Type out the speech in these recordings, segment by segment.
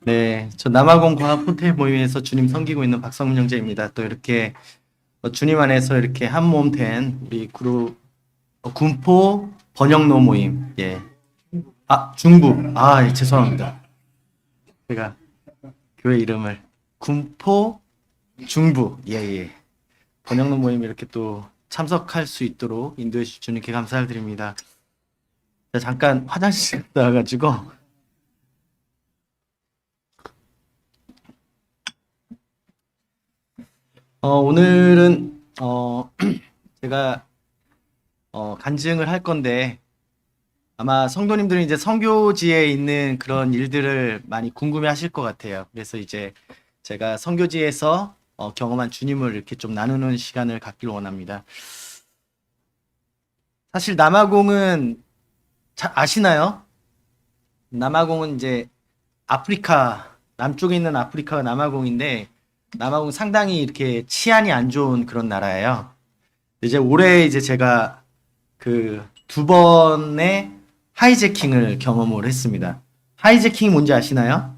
네, 저 남아공 과학 호텔 모임에서 주님 섬기고 있는 박성문 형제입니다. 또 이렇게 주님 안에서 이렇게 한 몸 된 우리 그룹 군포 번영로 모임. 예. 아, 중부. 아, 예, 죄송합니다. 제가 교회 이름을 군포 중부. 예, 예. 번영로 모임 이렇게 또 참석할 수 있도록 인도해 주신 주님께 감사를 드립니다. 자, 잠깐 화장실 갔다 와가지고 오늘은 제가 간증을 할 건데 아마 성도님들은 이제 선교지에 있는 그런 일들을 많이 궁금해 하실 것 같아요. 그래서 이제 제가 선교지에서 경험한 주님을 이렇게 좀 나누는 시간을 갖기를 원합니다. 사실 남아공은 잘 아시나요? 남아공은 이제 아프리카, 남쪽에 있는 아프리카가 남아공인데 남아공 상당히 이렇게 치안이 안 좋은 그런 나라예요. 이제 올해 이제 제가 그 두 번의 하이제킹을 경험을 했습니다. 하이제킹이 뭔지 아시나요?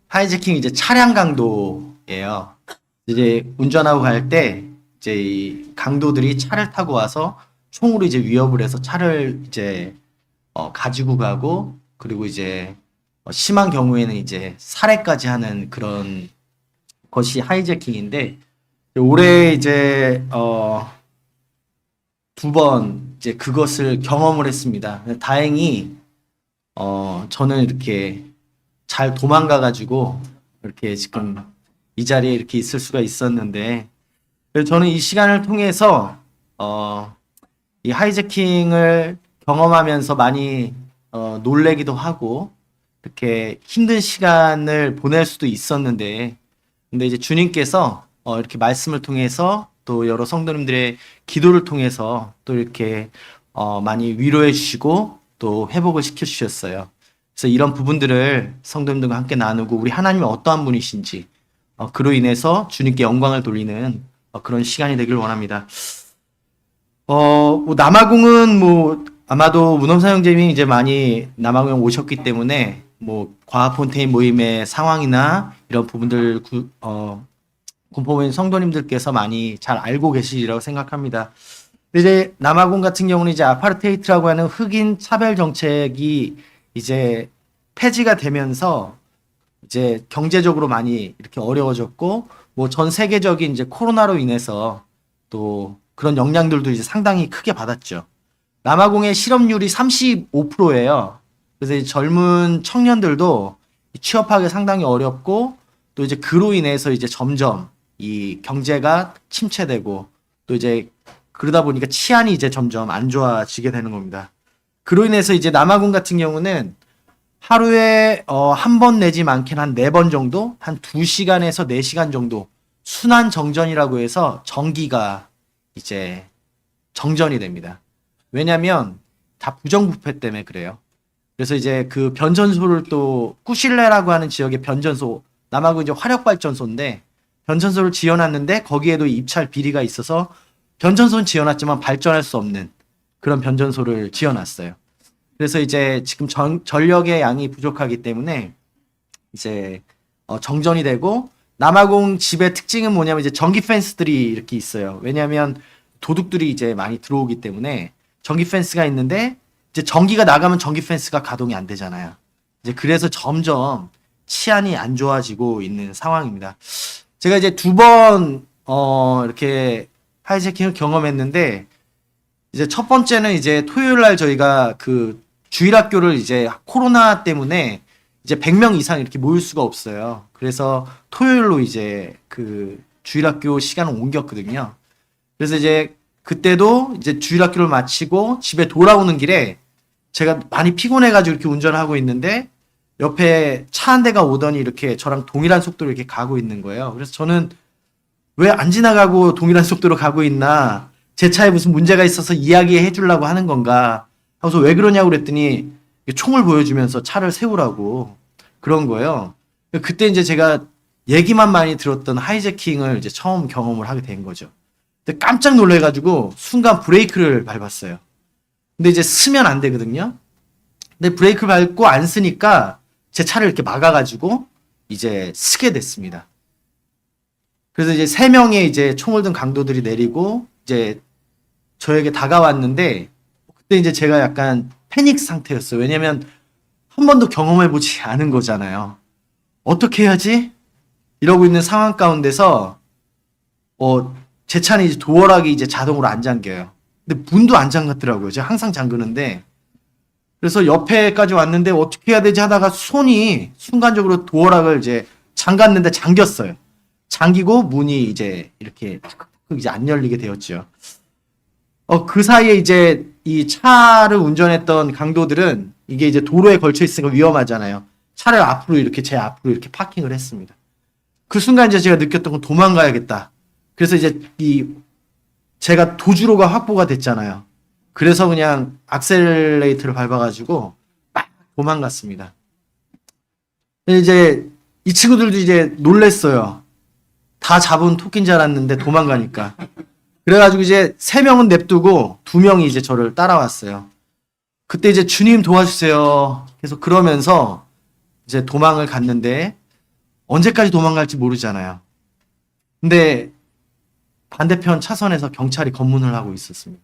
하이제킹이 이제 차량 강도예요. 이제 운전하고 갈 때 이제 이 강도들이 차를 타고 와서 총으로 이제 위협을 해서 차를 이제 가지고 가고 그리고 이제 심한 경우에는 이제 살해까지 하는 그런 것이 하이제킹인데 올해 이제 두 번 이제 그것을 경험을 했습니다. 다행히 저는 이렇게 잘 도망가 가지고 이렇게 지금 이 자리에 이렇게 있을 수가 있었는데 저는 이 시간을 통해서 이 하이제킹을 경험하면서 많이 놀래기도 하고 이렇게 힘든 시간을 보낼 수도 있었는데 근데 이제 주님께서 이렇게 말씀을 통해서 또 여러 성도님들의 기도를 통해서 또 이렇게 많이 위로해 주시고 또 회복을 시켜 주셨어요. 그래서 이런 부분들을 성도님들과 함께 나누고 우리 하나님이 어떠한 분이신지 그로 인해서 주님께 영광을 돌리는 그런 시간이 되길 원합니다. 뭐 남아공은 뭐 아마도 문엄사 형제님이 이제 많이 남아공 오셨기 때문에 뭐 과학 폰테인 모임의 상황이나 이런 부분들 군포모임 성도님들께서 많이 잘 알고 계시리라고 생각합니다. 근데 이제 남아공 같은 경우는 이제 아파르테이트라고 하는 흑인 차별 정책이 이제 폐지가 되면서 이제 경제적으로 많이 이렇게 어려워졌고 뭐 전 세계적인 이제 코로나로 인해서 또 그런 영향들도 이제 상당히 크게 받았죠. 남아공의 실업률이 35%예요. 그래서 이제 젊은 청년들도 취업하기 상당히 어렵고 또 이제 그로 인해서 이제 점점 이 경제가 침체되고 또 이제 그러다 보니까 치안이 이제 점점 안 좋아지게 되는 겁니다. 그로 인해서 이제 남아공 같은 경우는 하루에 한 번 내지 많게는 한 네 번 정도, 한 2시간에서 4시간 정도 순환 정전이라고 해서 전기가 이제 정전이 됩니다. 왜냐면 다 부정부패 때문에 그래요. 그래서 이제 그 변전소를 또 꾸실레라고 하는 지역의 변전소, 남아공 이제 화력발전소인데 변전소를 지어놨는데 거기에도 입찰 비리가 있어서 변전소는 지어놨지만 발전할 수 없는 그런 변전소를 지어놨어요. 그래서 이제 지금 전력의 양이 부족하기 때문에 이제 정전이 되고 남아공 집의 특징은 뭐냐면 이제 전기 펜스들이 이렇게 있어요. 왜냐하면 도둑들이 이제 많이 들어오기 때문에 전기 펜스가 있는데 이제 전기가 나가면 전기 펜스가 가동이 안 되잖아요. 이제 그래서 점점 치안이 안 좋아지고 있는 상황입니다. 제가 이제 두 번 이렇게 하이제킹을 경험했는데 이제 첫 번째는 이제 토요일 날 저희가 그 주일학교를 이제 코로나 때문에 이제 100명 이상 이렇게 모일 수가 없어요. 그래서 토요일로 이제 그 주일학교 시간을 옮겼거든요. 그래서 이제 그때도 이제 주일학교를 마치고 집에 돌아오는 길에 제가 많이 피곤해가지고 이렇게 운전을 하고 있는데 옆에 차 한 대가 오더니 이렇게 저랑 동일한 속도로 이렇게 가고 있는 거예요. 그래서 저는 왜 안 지나가고 동일한 속도로 가고 있나? 제 차에 무슨 문제가 있어서 이야기해 주려고 하는 건가? 하고서 왜 그러냐고 그랬더니 총을 보여주면서 차를 세우라고 그런 거예요. 그때 이제 제가 얘기만 많이 들었던 하이제킹을 이제 처음 경험을 하게 된 거죠. 근데 깜짝 놀래가지고 순간 브레이크를 밟았어요. 근데 이제 쓰면 안 되거든요. 근데 브레이크를 밟고 안 쓰니까 제 차를 이렇게 막아가지고 이제 쓰게 됐습니다. 그래서 이제 3명의 이제 총을 든 강도들이 내리고 이제 저에게 다가왔는데 그때 이제 제가 약간 패닉 상태였어요. 왜냐면 한 번도 경험해보지 않은 거잖아요. 어떻게 해야지? 이러고 있는 상황 가운데서 제 차는 이제 도어락이 이제 자동으로 안 잠겨요. 근데 문도 안 잠갔더라고요. 제가 항상 잠그는데. 그래서 옆에까지 왔는데 어떻게 해야 되지 하다가 손이 순간적으로 도어락을 이제 잠갔는데 잠겼어요. 잠기고 문이 이제 이렇게 이제 안 열리게 되었죠. 그 사이에 이제 이 차를 운전했던 강도들은 이게 이제 도로에 걸쳐 있으니까 위험하잖아요. 차를 앞으로 이렇게 제 앞으로 이렇게 파킹을 했습니다. 그 순간 이제 제가 느꼈던 건 도망가야겠다. 그래서 이제 제가 도주로가 확보가 됐잖아요. 그래서 그냥 악셀레이터를 밟아가지고 막 도망갔습니다. 이제 이 친구들도 이제 놀랬어요. 다 잡은 토끼인 줄 알았는데 도망가니까. 그래가지고 이제 3명은 냅두고 2명이 이제 저를 따라왔어요. 그때 이제 주님 도와주세요. 계속 그러면서 이제 도망을 갔는데 언제까지 도망갈지 모르잖아요. 근데 반대편 차선에서 경찰이 검문을 하고 있었습니다.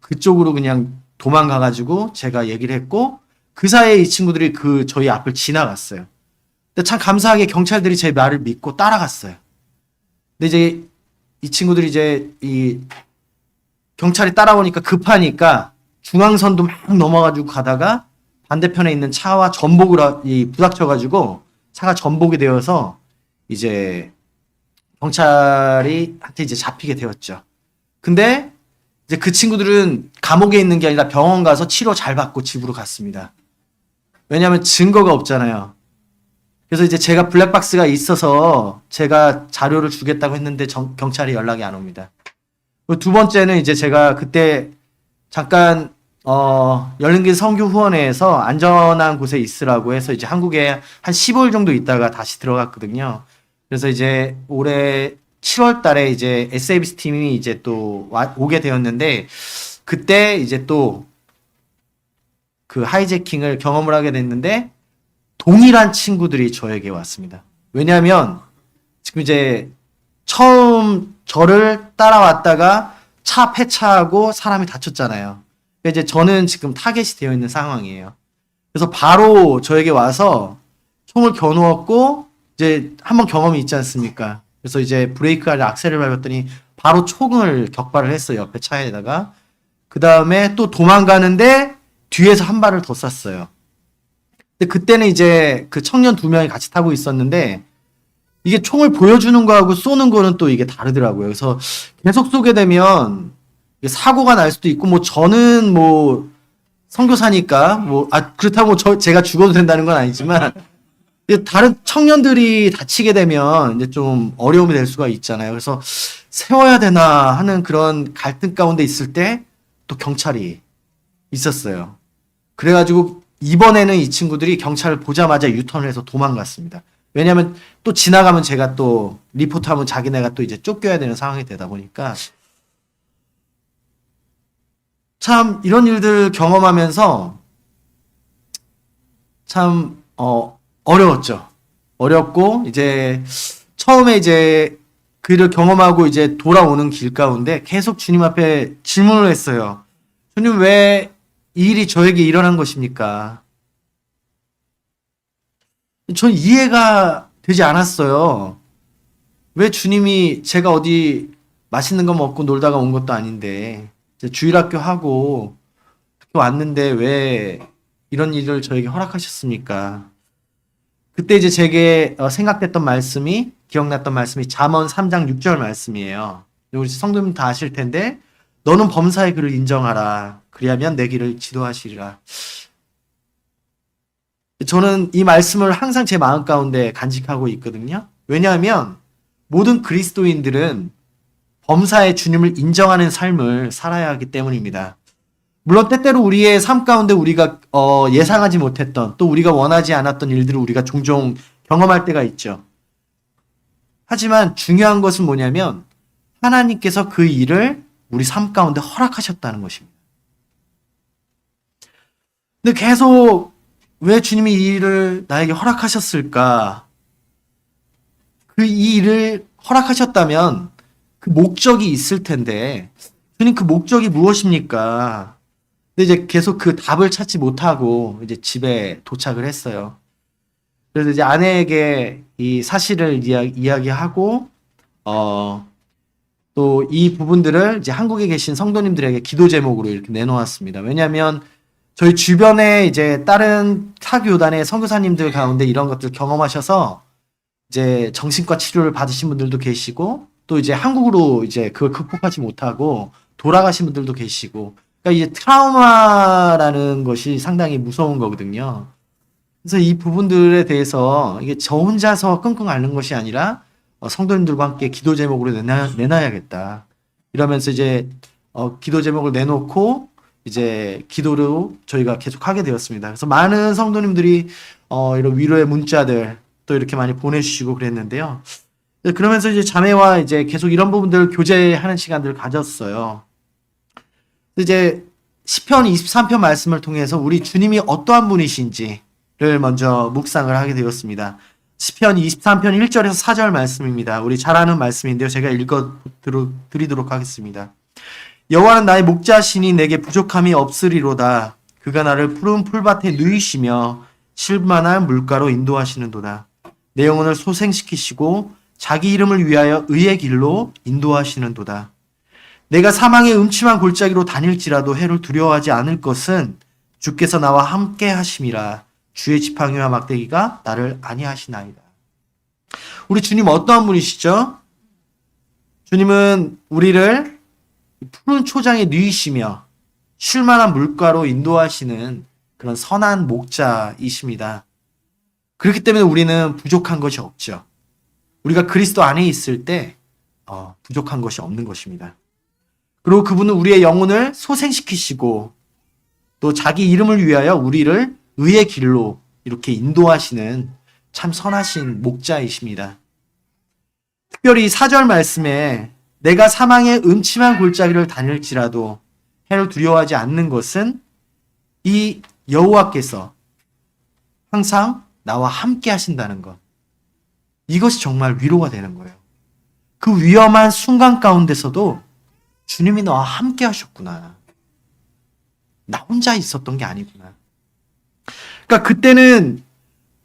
그쪽으로 그냥 도망가가지고 제가 얘기를 했고 그 사이에 이 친구들이 저희 앞을 지나갔어요. 근데 참 감사하게 경찰들이 제 말을 믿고 따라갔어요. 근데 이제 이 친구들이 이제 이 경찰이 따라오니까 급하니까 중앙선도 막 넘어가지고 가다가 반대편에 있는 차와 전복을 부닥쳐가지고 차가 전복이 되어서 이제 경찰한테 이제 잡히게 되었죠. 근데 이제 그 친구들은 감옥에 있는 게 아니라 병원 가서 치료 잘 받고 집으로 갔습니다. 왜냐하면 증거가 없잖아요. 그래서 이제 제가 블랙박스가 있어서 제가 자료를 주겠다고 했는데 경찰이 연락이 안 옵니다. 두 번째는 이제 제가 그때 잠깐 열린길 선교 후원회에서 안전한 곳에 있으라고 해서 이제 한국에 한 15일 정도 있다가 다시 들어갔거든요. 그래서 이제 올해 7월 달에 이제 SABC 팀이 이제 또 오게 되었는데 그때 이제 또 그 하이제킹을 경험을 하게 됐는데 동일한 친구들이 저에게 왔습니다. 왜냐하면 지금 이제 처음 저를 따라왔다가 차 폐차하고 사람이 다쳤잖아요. 이제 저는 지금 타겟이 되어 있는 상황이에요. 그래서 바로 저에게 와서 총을 겨누었고 이제 한번 경험이 있지 않습니까? 그래서 이제 브레이크를 악셀을 밟았더니 바로 총을 격발을 했어요. 옆에 차에다가. 그 다음에 또 도망가는데 뒤에서 한 발을 더 쐈어요. 근데 그때는 이제 그 청년 2명이 같이 타고 있었는데 이게 총을 보여주는 거하고 쏘는 거는 또 이게 다르더라고요. 그래서 계속 쏘게 되면 사고가 날 수도 있고 저는 선교사니까 그렇다고 제가 죽어도 된다는 건 아니지만 다른 청년들이 다치게 되면 이제 좀 어려움이 될 수가 있잖아요. 그래서 세워야 되나 하는 그런 갈등 가운데 있을 때 또 경찰이 있었어요. 그래가지고 이번에는 이 친구들이 경찰을 보자마자 유턴을 해서 도망갔습니다. 왜냐하면 또 지나가면 제가 또 리포트하면 자기네가 또 이제 쫓겨야 되는 상황이 되다 보니까 참 이런 일들 경험하면서 참 어려웠죠. 어렵고 이제 처음에 이제 그 일을 경험하고 이제 돌아오는 길 가운데 계속 주님 앞에 질문을 했어요. 주님 왜 이 일이 저에게 일어난 것입니까? 전 이해가 되지 않았어요. 왜 주님이 제가 어디 맛있는 거 먹고 놀다가 온 것도 아닌데 주일학교 하고 그렇게 왔는데 왜 이런 일을 저에게 허락하셨습니까? 그때 이제 제게 생각됐던 말씀이 기억났던 말씀이 잠언 3장 6절 말씀이에요. 우리 성도님 다 아실 텐데 너는 범사의 그를 인정하라. 그리하면 내 길을 지도하시리라. 저는 이 말씀을 항상 제 마음 가운데 간직하고 있거든요. 왜냐하면 모든 그리스도인들은 범사의 주님을 인정하는 삶을 살아야 하기 때문입니다. 물론 때때로 우리의 삶 가운데 우리가 예상하지 못했던 또 우리가 원하지 않았던 일들을 우리가 종종 경험할 때가 있죠. 하지만 중요한 것은 뭐냐면 하나님께서 그 일을 우리 삶 가운데 허락하셨다는 것입니다. 근데 계속 왜 주님이 이 일을 나에게 허락하셨을까? 이 일을 허락하셨다면 그 목적이 있을 텐데, 주님 그 목적이 무엇입니까? 근데 이제 계속 그 답을 찾지 못하고 이제 집에 도착을 했어요. 그래서 이제 아내에게 이 사실을 이야기하고, 또 이 부분들을 이제 한국에 계신 성도님들에게 기도 제목으로 이렇게 내놓았습니다. 왜냐하면 저희 주변에 이제 다른 타교단의 선교사님들 가운데 이런 것들 경험하셔서 이제 정신과 치료를 받으신 분들도 계시고, 또 이제 한국으로 이제 그걸 극복하지 못하고 돌아가신 분들도 계시고, 그러니까 이제 트라우마라는 것이 상당히 무서운 거거든요. 그래서 이 부분들에 대해서 이게 저 혼자서 끙끙 앓는 것이 아니라 성도님들과 함께 기도 제목으로 내놔야겠다. 이러면서 이제 기도 제목을 내놓고 이제 기도로 저희가 계속 하게 되었습니다. 그래서 많은 성도님들이 이런 위로의 문자들 또 이렇게 많이 보내주시고 그랬는데요. 그러면서 이제 자매와 이제 계속 이런 부분들을 교제하는 시간들을 가졌어요. 이제 시편 23편 말씀을 통해서 우리 주님이 어떠한 분이신지를 먼저 묵상을 하게 되었습니다. 시편 23편 1절에서 4절 말씀입니다. 우리 잘 아는 말씀인데요. 제가 읽어 드리도록 하겠습니다. 여호와는 나의 목자시니 내게 부족함이 없으리로다. 그가 나를 푸른 풀밭에 누이시며 쉴만한 물가로 인도하시는도다. 내 영혼을 소생시키시고 자기 이름을 위하여 의의 길로 인도하시는도다. 내가 사망의 음침한 골짜기로 다닐지라도 해를 두려워하지 않을 것은 주께서 나와 함께 하심이라. 주의 지팡이와 막대기가 나를 안위하시나이다. 우리 주님 어떠한 분이시죠? 주님은 우리를 푸른 초장에 누이시며 쉴만한 물가로 인도하시는 그런 선한 목자이십니다. 그렇기 때문에 우리는 부족한 것이 없죠. 우리가 그리스도 안에 있을 때 부족한 것이 없는 것입니다. 그리고 그분은 우리의 영혼을 소생시키시고 또 자기 이름을 위하여 우리를 의의 길로 이렇게 인도하시는 참 선하신 목자이십니다. 특별히 4절 말씀에 내가 사망의 음침한 골짜기를 다닐지라도 해를 두려워하지 않는 것은 이 여호와께서 항상 나와 함께 하신다는 것. 이것이 정말 위로가 되는 거예요. 그 위험한 순간 가운데서도 주님이 너와 함께 하셨구나. 나 혼자 있었던 게 아니구나. 그러니까 그때는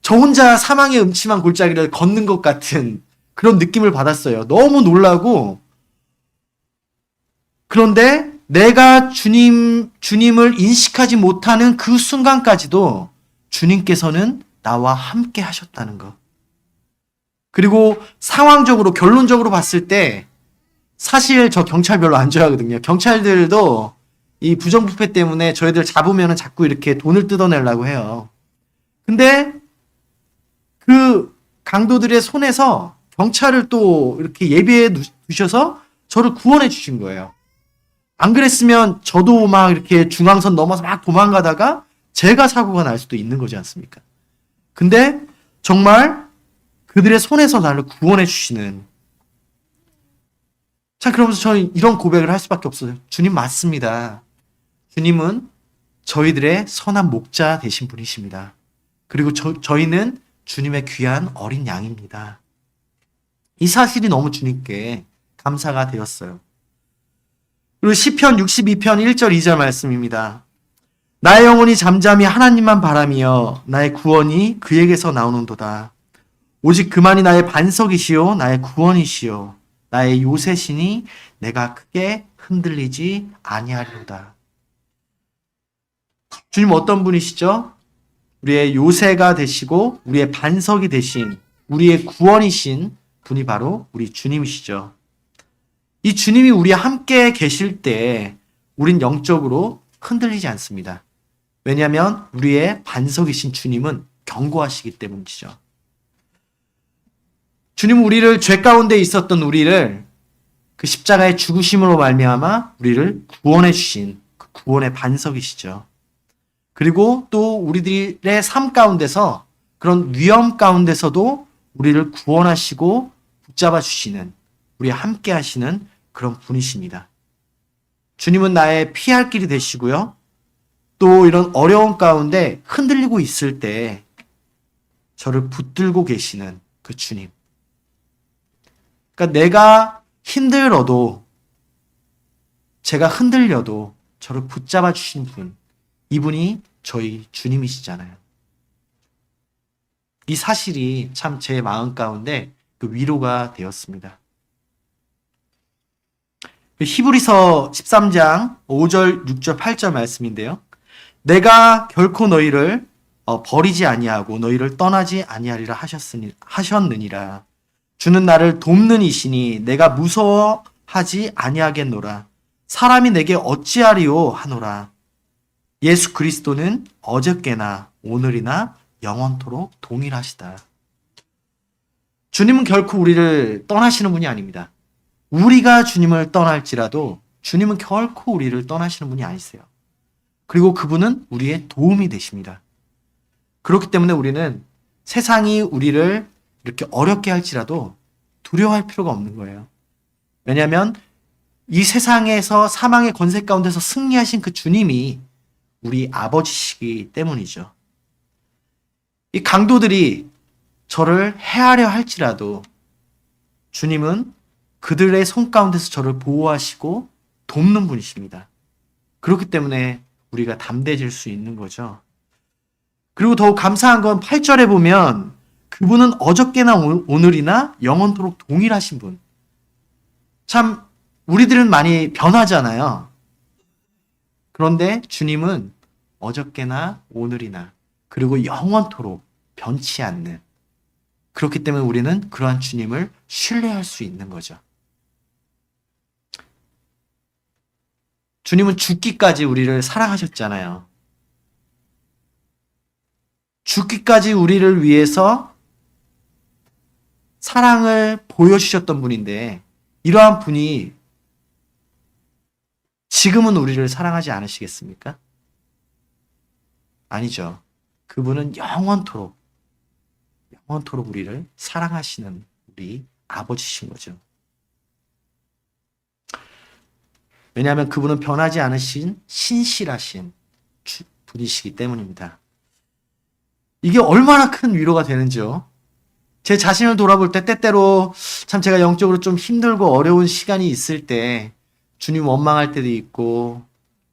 저 혼자 사망의 음침한 골짜기를 걷는 것 같은 그런 느낌을 받았어요. 너무 놀라고. 그런데 내가 주님을 인식하지 못하는 그 순간까지도 주님께서는 나와 함께 하셨다는 것. 그리고 상황적으로, 결론적으로 봤을 때 사실 저 경찰 별로 안 좋아하거든요. 경찰들도 이 부정부패 때문에 저희들 잡으면 자꾸 이렇게 돈을 뜯어내려고 해요. 근데 그 강도들의 손에서 경찰을 또 이렇게 예비해 두셔서 저를 구원해 주신 거예요. 안 그랬으면 저도 막 이렇게 중앙선 넘어서 막 도망가다가 제가 사고가 날 수도 있는 거지 않습니까? 근데 정말 그들의 손에서 나를 구원해 주시는. 자, 그러면서 저는 이런 고백을 할 수밖에 없어요. 주님 맞습니다. 주님은 저희들의 선한 목자 되신 분이십니다. 그리고 저희는 주님의 귀한 어린 양입니다. 이 사실이 너무 주님께 감사가 되었어요. 그리고 시편 62편 1절 2절 말씀입니다. 나의 영혼이 잠잠히 하나님만 바라며 나의 구원이 그에게서 나오는도다. 오직 그만이 나의 반석이시요 나의 구원이시요 나의 요새시니 내가 크게 흔들리지 아니하리로다. 주님 어떤 분이시죠? 우리의 요새가 되시고 우리의 반석이 되신 우리의 구원이신 분이 바로 우리 주님이시죠. 이 주님이 우리와 함께 계실 때 우린 영적으로 흔들리지 않습니다. 왜냐하면 우리의 반석이신 주님은 견고하시기 때문이죠. 주님은 우리를 죄 가운데 있었던 우리를 그 십자가의 죽으심으로 말미암아 우리를 구원해 주신 그 구원의 반석이시죠. 그리고 또 우리들의 삶 가운데서 그런 위험 가운데서도 우리를 구원하시고 붙잡아 주시는 우리와 함께 하시는 그런 분이십니다. 주님은 나의 피할 길이 되시고요. 또 이런 어려운 가운데 흔들리고 있을 때 저를 붙들고 계시는 그 주님. 그러니까 내가 힘들어도, 제가 흔들려도 저를 붙잡아 주신 분, 이분이 저희 주님이시잖아요. 이 사실이 참 제 마음 가운데 그 위로가 되었습니다. 히브리서 13장 5절, 6절, 8절 말씀인데요. 내가 결코 너희를 버리지 아니하고 너희를 떠나지 아니하리라 하셨느니라. 주는 나를 돕는 이시니 내가 무서워하지 아니하겠노라. 사람이 내게 어찌하리요 하노라. 예수 그리스도는 어저께나 오늘이나 영원토록 동일하시다. 주님은 결코 우리를 떠나시는 분이 아닙니다. 우리가 주님을 떠날지라도 주님은 결코 우리를 떠나시는 분이 아니세요. 그리고 그분은 우리의 도움이 되십니다. 그렇기 때문에 우리는 세상이 우리를 이렇게 어렵게 할지라도 두려워할 필요가 없는 거예요. 왜냐하면 이 세상에서 사망의 권세 가운데서 승리하신 그 주님이 우리 아버지시기 때문이죠. 이 강도들이 저를 해하려 할지라도 주님은 그들의 손 가운데서 저를 보호하시고 돕는 분이십니다. 그렇기 때문에 우리가 담대해질 수 있는 거죠. 그리고 더욱 감사한 건 8절에 보면 그분은 어저께나 오늘이나 영원토록 동일하신 분. 참 우리들은 많이 변하잖아요. 그런데 주님은 어저께나 오늘이나 그리고 영원토록 변치 않는, 그렇기 때문에 우리는 그러한 주님을 신뢰할 수 있는 거죠. 주님은 죽기까지 우리를 사랑하셨잖아요. 죽기까지 우리를 위해서 사랑을 보여주셨던 분인데, 이러한 분이 지금은 우리를 사랑하지 않으시겠습니까? 아니죠. 그분은 영원토록 우리를 사랑하시는 우리 아버지신 거죠. 왜냐하면 그분은 변하지 않으신 신실하신 분이시기 때문입니다. 이게 얼마나 큰 위로가 되는지요. 제 자신을 돌아볼 때 때때로 참 제가 영적으로 좀 힘들고 어려운 시간이 있을 때 주님 원망할 때도 있고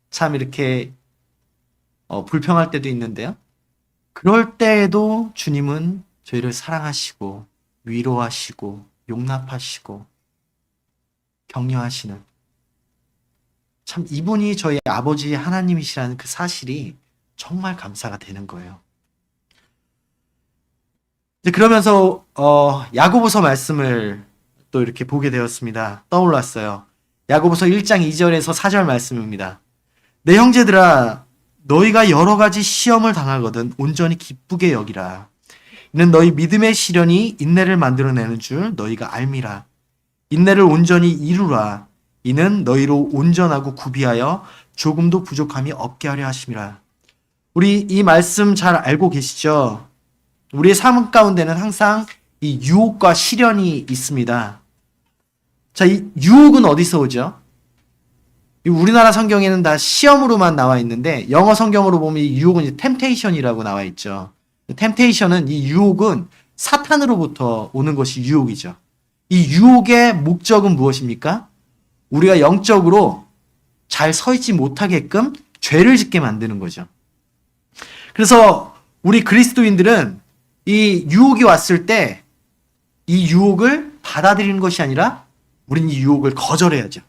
참 이렇게 불평할 때도 있는데요. 그럴 때에도 주님은 저희를 사랑하시고 위로하시고 용납하시고 격려하시는, 참 이분이 저희 아버지 하나님이시라는 그 사실이 정말 감사가 되는 거예요. 이제 그러면서 야고보서 말씀을 또 이렇게 보게 되었습니다. 떠올랐어요. 야고보서 1장 2절에서 4절 말씀입니다. 내 형제들아, 너희가 여러 가지 시험을 당하거든 온전히 기쁘게 여기라. 이는 너희 믿음의 시련이 인내를 만들어내는 줄 너희가 알미라. 인내를 온전히 이루라. 이는 너희로 온전하고 구비하여 조금도 부족함이 없게 하려 하심이라. 우리 이 말씀 잘 알고 계시죠? 우리의 삶 가운데는 항상 이 유혹과 시련이 있습니다. 자, 이 유혹은 어디서 오죠? 우리나라 성경에는 다 시험으로만 나와 있는데 영어 성경으로 보면 이 유혹은 이제 템테이션이라고 나와 있죠. 템테이션은, 이 유혹은 사탄으로부터 오는 것이 유혹이죠. 이 유혹의 목적은 무엇입니까? 우리가 영적으로 잘 서 있지 못하게끔 죄를 짓게 만드는 거죠. 그래서 우리 그리스도인들은 이 유혹이 왔을 때 이 유혹을 받아들이는 것이 아니라 우리는 이 유혹을 거절해야죠.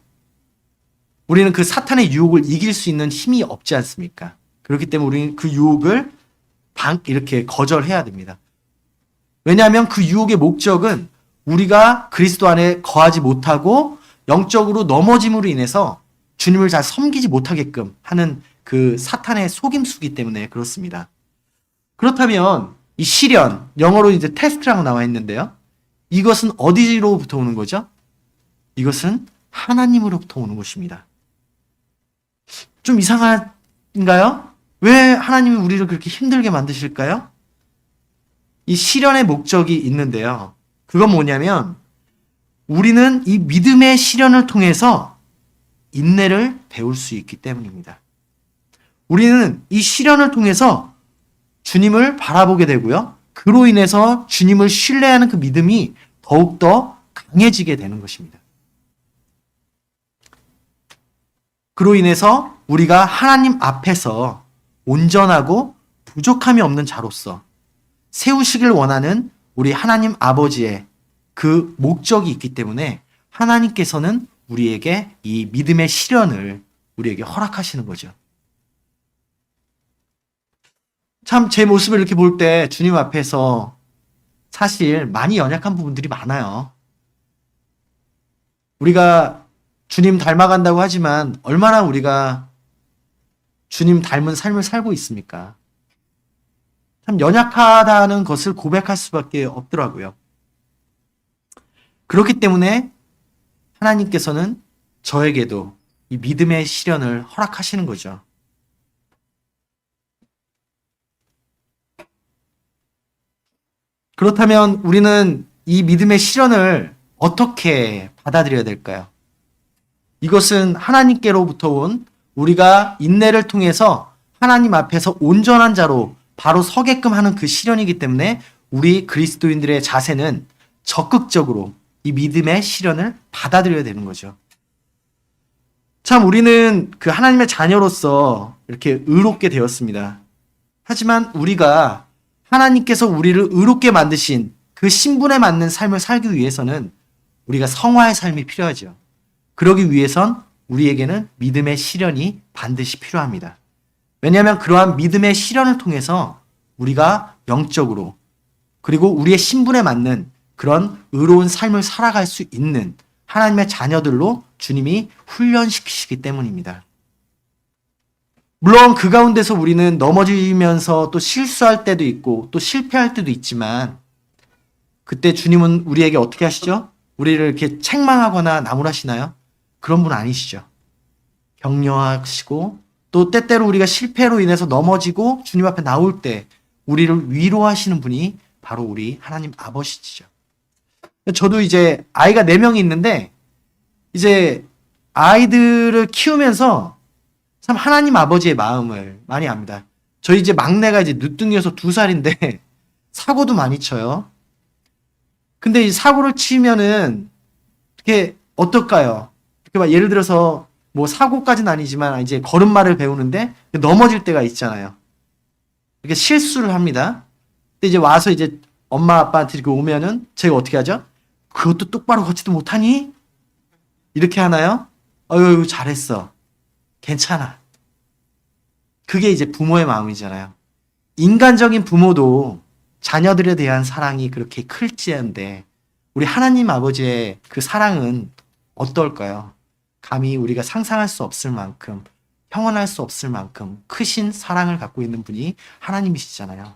우리는 그 사탄의 유혹을 이길 수 있는 힘이 없지 않습니까? 그렇기 때문에 우리는 그 유혹을 이렇게 거절해야 됩니다. 왜냐하면 그 유혹의 목적은 우리가 그리스도 안에 거하지 못하고 영적으로 넘어짐으로 인해서 주님을 잘 섬기지 못하게끔 하는 그 사탄의 속임수기 때문에 그렇습니다. 그렇다면 이 시련, 영어로 이제 테스트라고 나와 있는데요. 이것은 어디로부터 오는 거죠? 이것은 하나님으로부터 오는 것입니다. 좀 이상한가요? 왜 하나님이 우리를 그렇게 힘들게 만드실까요? 이 시련의 목적이 있는데요. 그건 뭐냐면 우리는 이 믿음의 시련을 통해서 인내를 배울 수 있기 때문입니다. 우리는 이 시련을 통해서 주님을 바라보게 되고요. 그로 인해서 주님을 신뢰하는 그 믿음이 더욱더 강해지게 되는 것입니다. 그로 인해서 우리가 하나님 앞에서 온전하고 부족함이 없는 자로서 세우시길 원하는 우리 하나님 아버지의 그 목적이 있기 때문에 하나님께서는 우리에게 이 믿음의 시련을 우리에게 허락하시는 거죠. 참 제 모습을 이렇게 볼 때 주님 앞에서 사실 많이 연약한 부분들이 많아요. 우리가 주님 닮아간다고 하지만 얼마나 우리가 주님 닮은 삶을 살고 있습니까? 참 연약하다는 것을 고백할 수밖에 없더라고요. 그렇기 때문에 하나님께서는 저에게도 이 믿음의 시련을 허락하시는 거죠. 그렇다면 우리는 이 믿음의 시련을 어떻게 받아들여야 될까요? 이것은 하나님께로부터 온 우리가 인내를 통해서 하나님 앞에서 온전한 자로 바로 서게끔 하는 그 시련이기 때문에 우리 그리스도인들의 자세는 적극적으로 이 믿음의 시련을 받아들여야 되는 거죠. 참 우리는 그 하나님의 자녀로서 이렇게 의롭게 되었습니다. 하지만 우리가 하나님께서 우리를 의롭게 만드신 그 신분에 맞는 삶을 살기 위해서는 우리가 성화의 삶이 필요하죠. 그러기 위해선 우리에게는 믿음의 시련이 반드시 필요합니다. 왜냐하면 그러한 믿음의 시련을 통해서 우리가 영적으로 그리고 우리의 신분에 맞는 그런 의로운 삶을 살아갈 수 있는 하나님의 자녀들로 주님이 훈련시키시기 때문입니다. 물론 그 가운데서 우리는 넘어지면서 또 실수할 때도 있고 또 실패할 때도 있지만 그때 주님은 우리에게 어떻게 하시죠? 우리를 이렇게 책망하거나 나무라시나요? 그런 분 아니시죠. 격려하시고 또 때때로 우리가 실패로 인해서 넘어지고 주님 앞에 나올 때 우리를 위로하시는 분이 바로 우리 하나님 아버지시죠. 저도 이제 아이가 4명이 있는데 이제 아이들을 키우면서 참 하나님 아버지의 마음을 많이 압니다. 저희 이제 막내가 이제 늦둥이여서 2살인데 사고도 많이 쳐요. 근데 이 사고를 치면은 이렇게 어떨까요? 이렇게 막 예를 들어서 뭐 사고까지는 아니지만 이제 걸음마를 배우는데 넘어질 때가 있잖아요. 이렇게 실수를 합니다. 근데 이제 와서 이제 엄마 아빠한테 이렇게 오면은 제가 어떻게 하죠? 그것도 똑바로 걷지도 못하니? 이렇게 하나요? 어휴 잘했어. 괜찮아. 그게 이제 부모의 마음이잖아요. 인간적인 부모도 자녀들에 대한 사랑이 그렇게 클지한데 우리 하나님 아버지의 그 사랑은 어떨까요? 감히 우리가 상상할 수 없을 만큼 형언할 수 없을 만큼 크신 사랑을 갖고 있는 분이 하나님이시잖아요.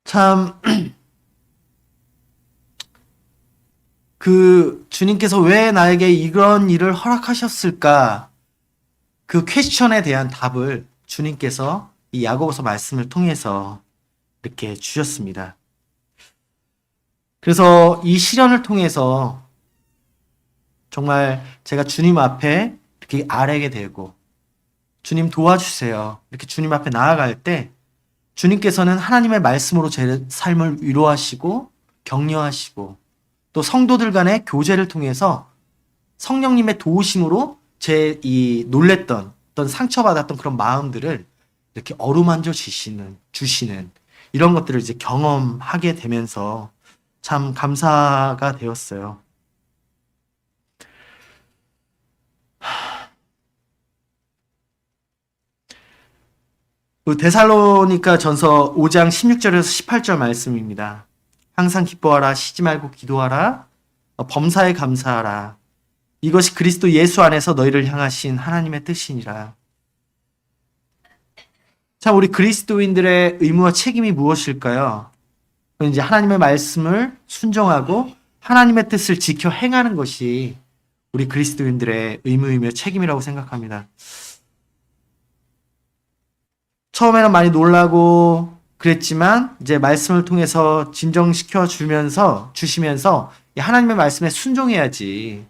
참 그 주님께서 왜 나에게 이런 일을 허락하셨을까? 그 퀘스천에 대한 답을 주님께서 이 야고보서 말씀을 통해서 이렇게 주셨습니다. 그래서 이 시련을 통해서 정말 제가 주님 앞에 이렇게 아뢰게 되고 주님 도와주세요. 이렇게 주님 앞에 나아갈 때 주님께서는 하나님의 말씀으로 제 삶을 위로하시고 격려하시고 또 성도들 간의 교제를 통해서 성령님의 도우심으로 제 이 놀랬던 어떤 상처받았던 그런 마음들을 이렇게 어루만져 주시는 이런 것들을 이제 경험하게 되면서 참 감사가 되었어요. 그 데살로니가 전서 5장 16절에서 18절 말씀입니다. 항상 기뻐하라, 쉬지 말고 기도하라, 범사에 감사하라. 이것이 그리스도 예수 안에서 너희를 향하신 하나님의 뜻이니라. 자, 우리 그리스도인들의 의무와 책임이 무엇일까요? 이제 하나님의 말씀을 순종하고 하나님의 뜻을 지켜 행하는 것이 우리 그리스도인들의 의무이며 책임이라고 생각합니다. 처음에는 많이 놀라고 그랬지만 이제 말씀을 통해서 진정시켜 주시면서 하나님의 말씀에 순종해야지.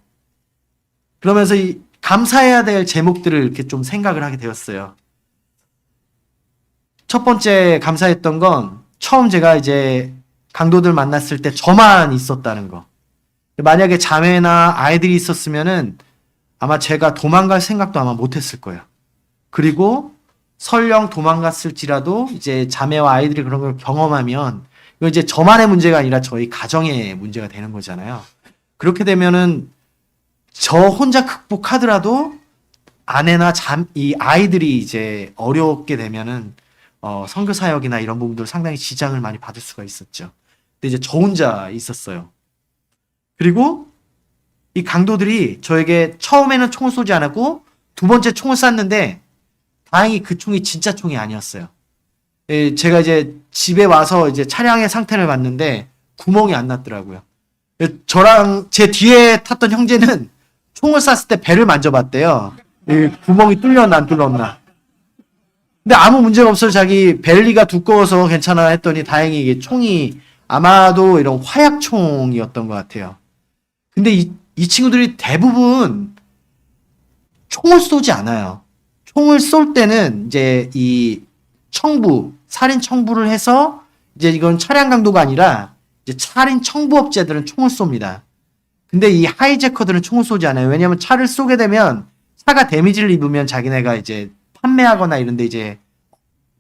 그러면서 이 감사해야 될 제목들을 이렇게 좀 생각을 하게 되었어요. 첫 번째 감사했던 건 처음 제가 이제 강도들 만났을 때 저만 있었다는 거. 만약에 자매나 아이들이 있었으면은 아마 제가 도망갈 생각도 아마 못했을 거예요. 그리고 설령 도망갔을지라도 이제 자매와 아이들이 그런 걸 경험하면 이거 이제 저만의 문제가 아니라 저희 가정의 문제가 되는 거잖아요. 그렇게 되면은 저 혼자 극복하더라도 아내나 이 아이들이 이제 어렵게 되면은 선교 사역이나 이런 부분들 상당히 지장을 많이 받을 수가 있었죠. 근데 이제 저 혼자 있었어요. 그리고 이 강도들이 저에게 처음에는 총을 쏘지 않았고 두 번째 총을 쐈는데 다행히 그 총이 진짜 총이 아니었어요. 제가 이제 집에 와서 이제 차량의 상태를 봤는데 구멍이 안 났더라고요. 저랑 제 뒤에 탔던 형제는 총을 쐈을 때 배를 만져봤대요. 구멍이 뚫렸나 안 뚫렸나. 근데 아무 문제가 없어요. 자기 벨리가 두꺼워서 괜찮아 했더니 다행히 이게 총이 아마도 이런 화약총이었던 것 같아요. 근데 이 친구들이 대부분 총을 쏘지 않아요. 총을 쏠 때는 이제 이 살인 청부를 해서 이제 이건 차량 강도가 아니라 이제 살인 청부업자들은 총을 쏩니다. 근데 이 하이제커들은 총을 쏘지 않아요. 왜냐하면 차를 쏘게 되면 차가 데미지를 입으면 자기네가 이제 판매하거나 이런데 이제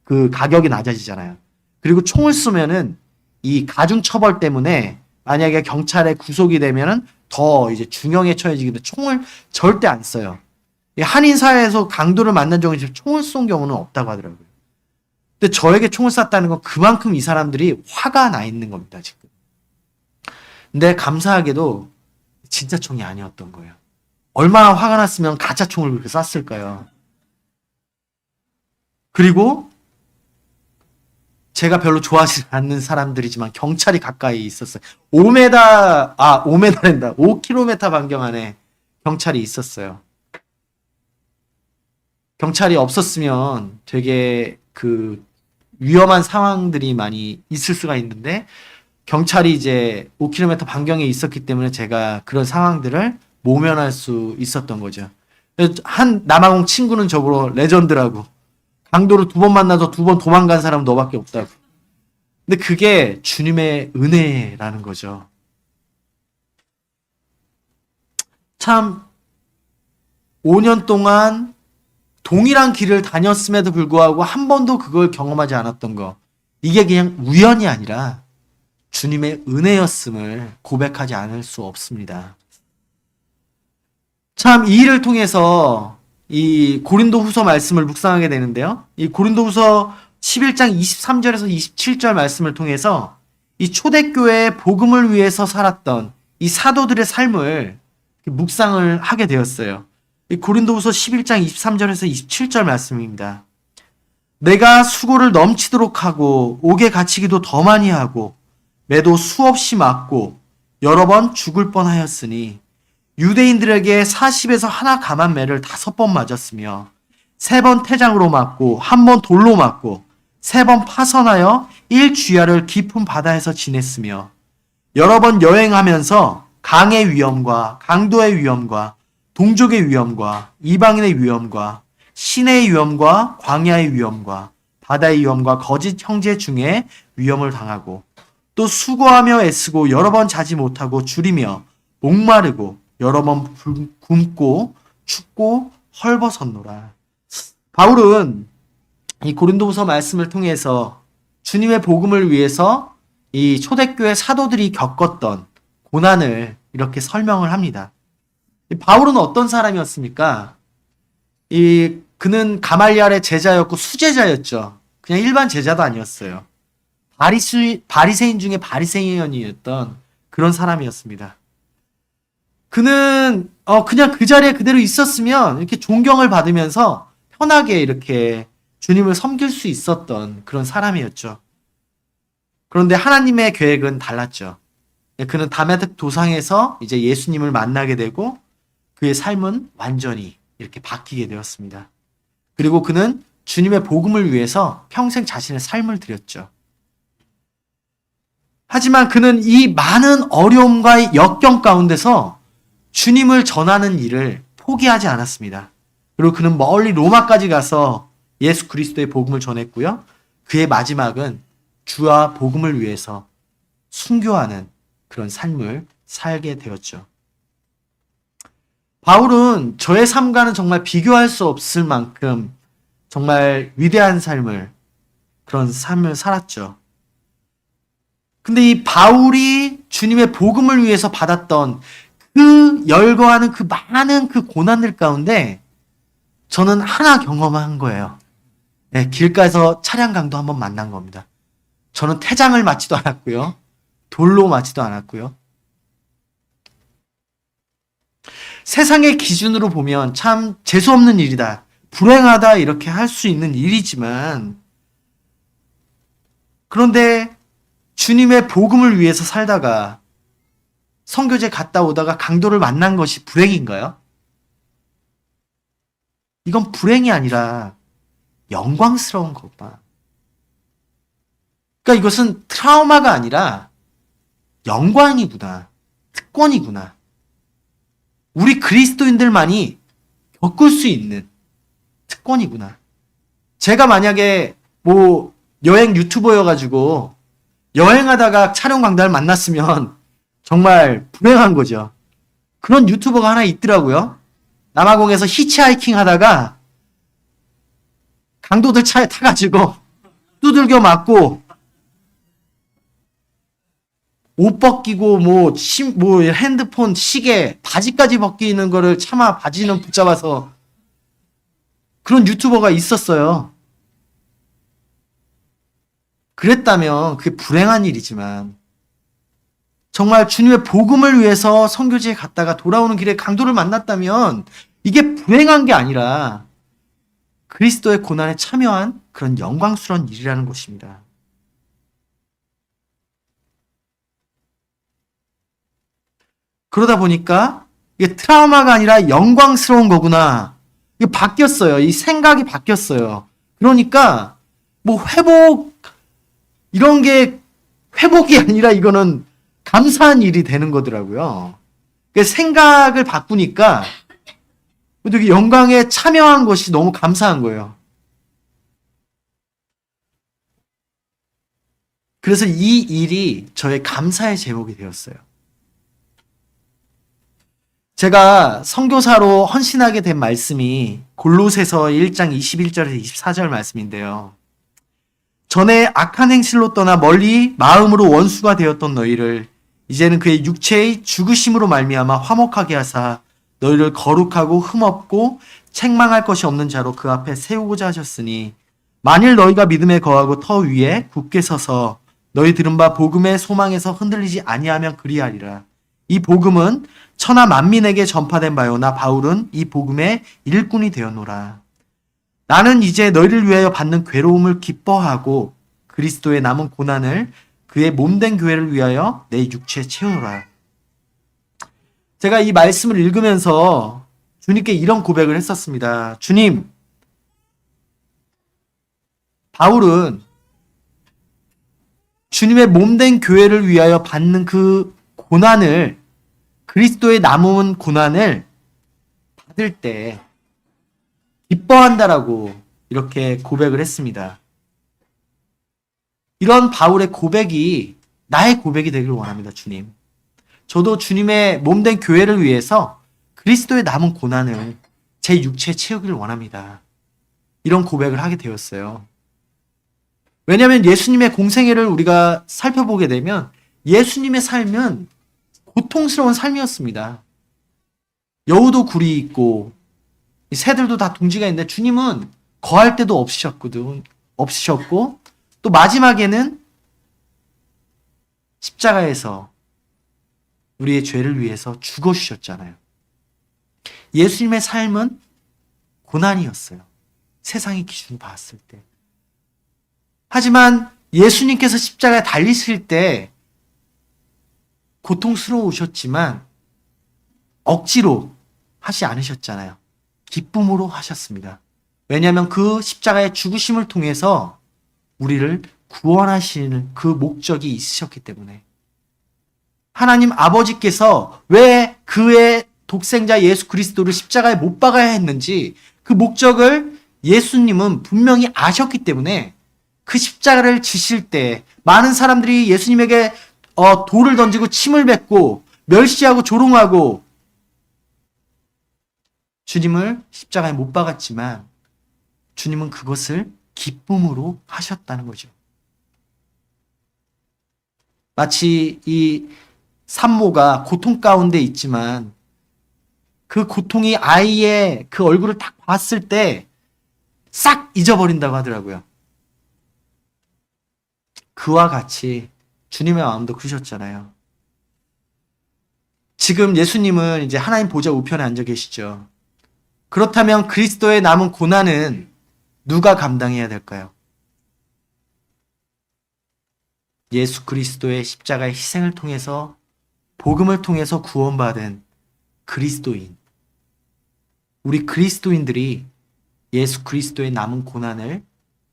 그 가격이 낮아지잖아요. 그리고 총을 쏘면은 이 가중 처벌 때문에 만약에 경찰에 구속이 되면은 더 이제 중형에 처해지기 때문에 총을 절대 안 써요. 한인 사회에서 강도를 만난 적은 총을 쏜 경우는 없다고 하더라고요. 근데 저에게 총을 쐈다는 건 그만큼 이 사람들이 화가 나 있는 겁니다, 지금. 근데 감사하게도 진짜 총이 아니었던 거예요. 얼마나 화가 났으면 가짜 총을 그렇게 쐈을까요? 그리고 제가 별로 좋아하지 않는 사람들이지만 경찰이 가까이 있었어요. 5km 반경 안에 경찰이 있었어요. 경찰이 없었으면 되게 그 위험한 상황들이 많이 있을 수가 있는데 경찰이 이제 5km 반경에 있었기 때문에 제가 그런 상황들을 모면할 수 있었던 거죠. 한 남아공 친구는 저보고 레전드라고. 강도를 2번 만나서 2번 도망간 사람은 너밖에 없다고. 근데 그게 주님의 은혜라는 거죠. 참 5년 동안 동일한 길을 다녔음에도 불구하고 한 번도 그걸 경험하지 않았던 거. 이게 그냥 우연이 아니라 주님의 은혜였음을 고백하지 않을 수 없습니다. 참 이 일을 통해서 이 고린도후서 말씀을 묵상하게 되는데요. 이 고린도후서 11장 23절에서 27절 말씀을 통해서 이 초대교회의 복음을 위해서 살았던 이 사도들의 삶을 묵상을 하게 되었어요. 이 고린도후서 11장 23절에서 27절 말씀입니다. 내가 수고를 넘치도록 하고 옥에 갇히기도 더 많이 하고 매도 수없이 맞고 여러 번 죽을 뻔하였으니 유대인들에게 40에서 하나 감한 매를 5번 맞았으며 3번 태장으로 맞고 1번 돌로 맞고 3번 파선하여 1주야를 깊은 바다에서 지냈으며 여러 번 여행하면서 강의 위험과 강도의 위험과 동족의 위험과 이방인의 위험과 시내의 위험과 광야의 위험과 바다의 위험과 거짓 형제 중에 위험을 당하고 또 수고하며 애쓰고 여러 번 자지 못하고 줄이며 목마르고 여러 번 굶고 춥고 헐벗었노라. 바울은 이 고린도후서 말씀을 통해서 주님의 복음을 위해서 이 초대교회 사도들이 겪었던 고난을 이렇게 설명을 합니다. 바울은 어떤 사람이었습니까? 그는 가말리알의 제자였고 수제자였죠. 그냥 일반 제자도 아니었어요. 바리새인 중에 바리새인이었던 그런 사람이었습니다. 그는 그냥 그 자리에 그대로 있었으면 이렇게 존경을 받으면서 편하게 이렇게 주님을 섬길 수 있었던 그런 사람이었죠. 그런데 하나님의 계획은 달랐죠. 그는 다메섹 도상에서 이제 예수님을 만나게 되고 그의 삶은 완전히 이렇게 바뀌게 되었습니다. 그리고 그는 주님의 복음을 위해서 평생 자신의 삶을 드렸죠. 하지만 그는 이 많은 어려움과 역경 가운데서 주님을 전하는 일을 포기하지 않았습니다. 그리고 그는 멀리 로마까지 가서 예수 그리스도의 복음을 전했고요. 그의 마지막은 주와 복음을 위해서 순교하는 그런 삶을 살게 되었죠. 바울은 저의 삶과는 정말 비교할 수 없을 만큼 정말 위대한 삶을, 그런 삶을 살았죠. 근데 이 바울이 주님의 복음을 위해서 받았던 그 열거하는 그 많은 그 고난들 가운데 저는 하나 경험한 거예요. 네, 길가에서 차량 강도 한번 만난 겁니다. 저는 태장을 맞지도 않았고요. 돌로 맞지도 않았고요. 세상의 기준으로 보면 참 재수없는 일이다, 불행하다 이렇게 할 수 있는 일이지만, 그런데 주님의 복음을 위해서 살다가 선교제 갔다 오다가 강도를 만난 것이 불행인가요? 이건 불행이 아니라 영광스러운 것만. 그러니까 이것은 트라우마가 아니라 영광이구나, 특권이구나. 우리 그리스도인들만이 겪을 수 있는 특권이구나. 제가 만약에 뭐 여행 유튜버여가지고 여행하다가 촬영 강사를 만났으면 정말 불행한 거죠. 그런 유튜버가 하나 있더라고요. 남아공에서 히치하이킹 하다가 강도들 차에 타가지고 두들겨 맞고 옷 벗기고 뭐 핸드폰, 시계, 바지까지 벗기는 거를 차마 바지는 붙잡아서, 그런 유튜버가 있었어요. 그랬다면 그게 불행한 일이지만, 정말 주님의 복음을 위해서 선교지에 갔다가 돌아오는 길에 강도를 만났다면 이게 불행한 게 아니라 그리스도의 고난에 참여한 그런 영광스러운 일이라는 것입니다. 그러다 보니까 이게 트라우마가 아니라 영광스러운 거구나. 이게 바뀌었어요. 이 생각이 바뀌었어요. 그러니까 뭐 회복, 이런 게 회복이 아니라 이거는 감사한 일이 되는 거더라고요. 생각을 바꾸니까 되게 영광에 참여한 것이 너무 감사한 거예요. 그래서 이 일이 저의 감사의 제목이 되었어요. 제가 선교사로 헌신하게 된 말씀이 골로새서 1장 21절에서 24절 말씀인데요. 전에 악한 행실로 떠나 멀리 마음으로 원수가 되었던 너희를 이제는 그의 육체의 죽으심으로 말미암아 화목하게 하사 너희를 거룩하고 흠없고 책망할 것이 없는 자로 그 앞에 세우고자 하셨으니, 만일 너희가 믿음에 거하고 터 위에 굳게 서서 너희 들은 바 복음의 소망에서 흔들리지 아니하면 그리하리라. 이 복음은 천하 만민에게 전파된 바요 나 바울은 이 복음의 일꾼이 되었노라. 나는 이제 너희를 위하여 받는 괴로움을 기뻐하고 그리스도의 남은 고난을 그의 몸된 교회를 위하여 내 육체에 채우노라. 제가 이 말씀을 읽으면서 주님께 이런 고백을 했었습니다. 주님, 바울은 주님의 몸된 교회를 위하여 받는 그 고난을, 그리스도의 남은 고난을 받을 때 기뻐한다라고 이렇게 고백을 했습니다. 이런 바울의 고백이 나의 고백이 되기를 원합니다, 주님. 저도 주님의 몸된 교회를 위해서 그리스도의 남은 고난을 제 육체에 채우기를 원합니다. 이런 고백을 하게 되었어요. 왜냐하면 예수님의 공생애를 우리가 살펴보게 되면 예수님의 삶은 고통스러운 삶이었습니다. 여우도 굴이 있고 새들도 다 둥지가 있는데 주님은 거할 데도 없으셨고 또 마지막에는 십자가에서 우리의 죄를 위해서 죽어주셨잖아요. 예수님의 삶은 고난이었어요. 세상의 기준으로 봤을 때. 하지만 예수님께서 십자가에 달리실 때 고통스러우셨지만 억지로 하지 않으셨잖아요. 기쁨으로 하셨습니다. 왜냐하면 그 십자가의 죽으심을 통해서 우리를 구원하시는 그 목적이 있으셨기 때문에. 하나님 아버지께서 왜 그의 독생자 예수 그리스도를 십자가에 못 박아야 했는지 그 목적을 예수님은 분명히 아셨기 때문에 그 십자가를 지실 때 많은 사람들이 예수님에게 돌을 던지고 침을 뱉고 멸시하고 조롱하고 주님을 십자가에 못 박았지만 주님은 그것을 기쁨으로 하셨다는 거죠. 마치 이 산모가 고통 가운데 있지만 그 고통이 아이의 그 얼굴을 딱 봤을 때 싹 잊어버린다고 하더라고요. 그와 같이 주님의 마음도 그러셨잖아요. 지금 예수님은 이제 하나님 보좌 우편에 앉아 계시죠. 그렇다면 그리스도의 남은 고난은 누가 감당해야 될까요? 예수 그리스도의 십자가의 희생을 통해서 복음을 통해서 구원받은 그리스도인, 우리 그리스도인들이 예수 그리스도의 남은 고난을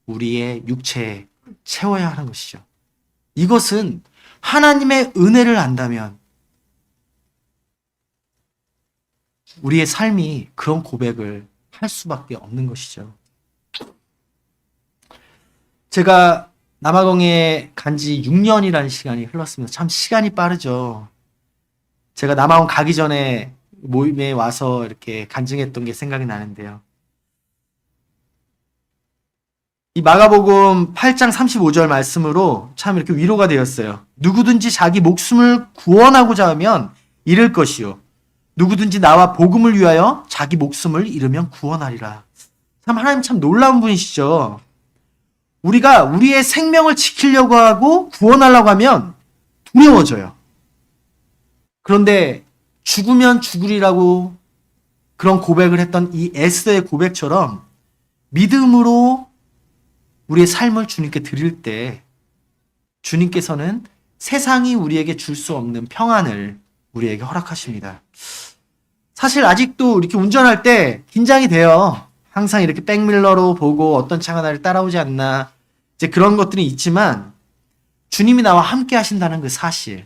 우리의 육체에 채워야 하는 것이죠. 이것은 하나님의 은혜를 안다면 우리의 삶이 그런 고백을 할 수밖에 없는 것이죠. 제가 남아공에 간 지 6년이라는 시간이 흘렀습니다. 참 시간이 빠르죠. 제가 남아공 가기 전에 모임에 와서 이렇게 간증했던 게 생각이 나는데요. 이 마가복음 8장 35절 말씀으로 참 이렇게 위로가 되었어요. 누구든지 자기 목숨을 구원하고자 하면 잃을 것이요. 누구든지 나와 복음을 위하여 자기 목숨을 잃으면 구원하리라. 참 하나님 참 놀라운 분이시죠. 우리가 우리의 생명을 지키려고 하고 구원하려고 하면 두려워져요. 그런데 죽으면 죽으리라고 그런 고백을 했던 이 에스더의 고백처럼 믿음으로 우리의 삶을 주님께 드릴 때 주님께서는 세상이 우리에게 줄 수 없는 평안을 우리에게 허락하십니다. 사실 아직도 이렇게 운전할 때 긴장이 돼요. 항상 이렇게 백밀러로 보고 어떤 차가 나를 따라오지 않나 이제 그런 것들이 있지만 주님이 나와 함께 하신다는 그 사실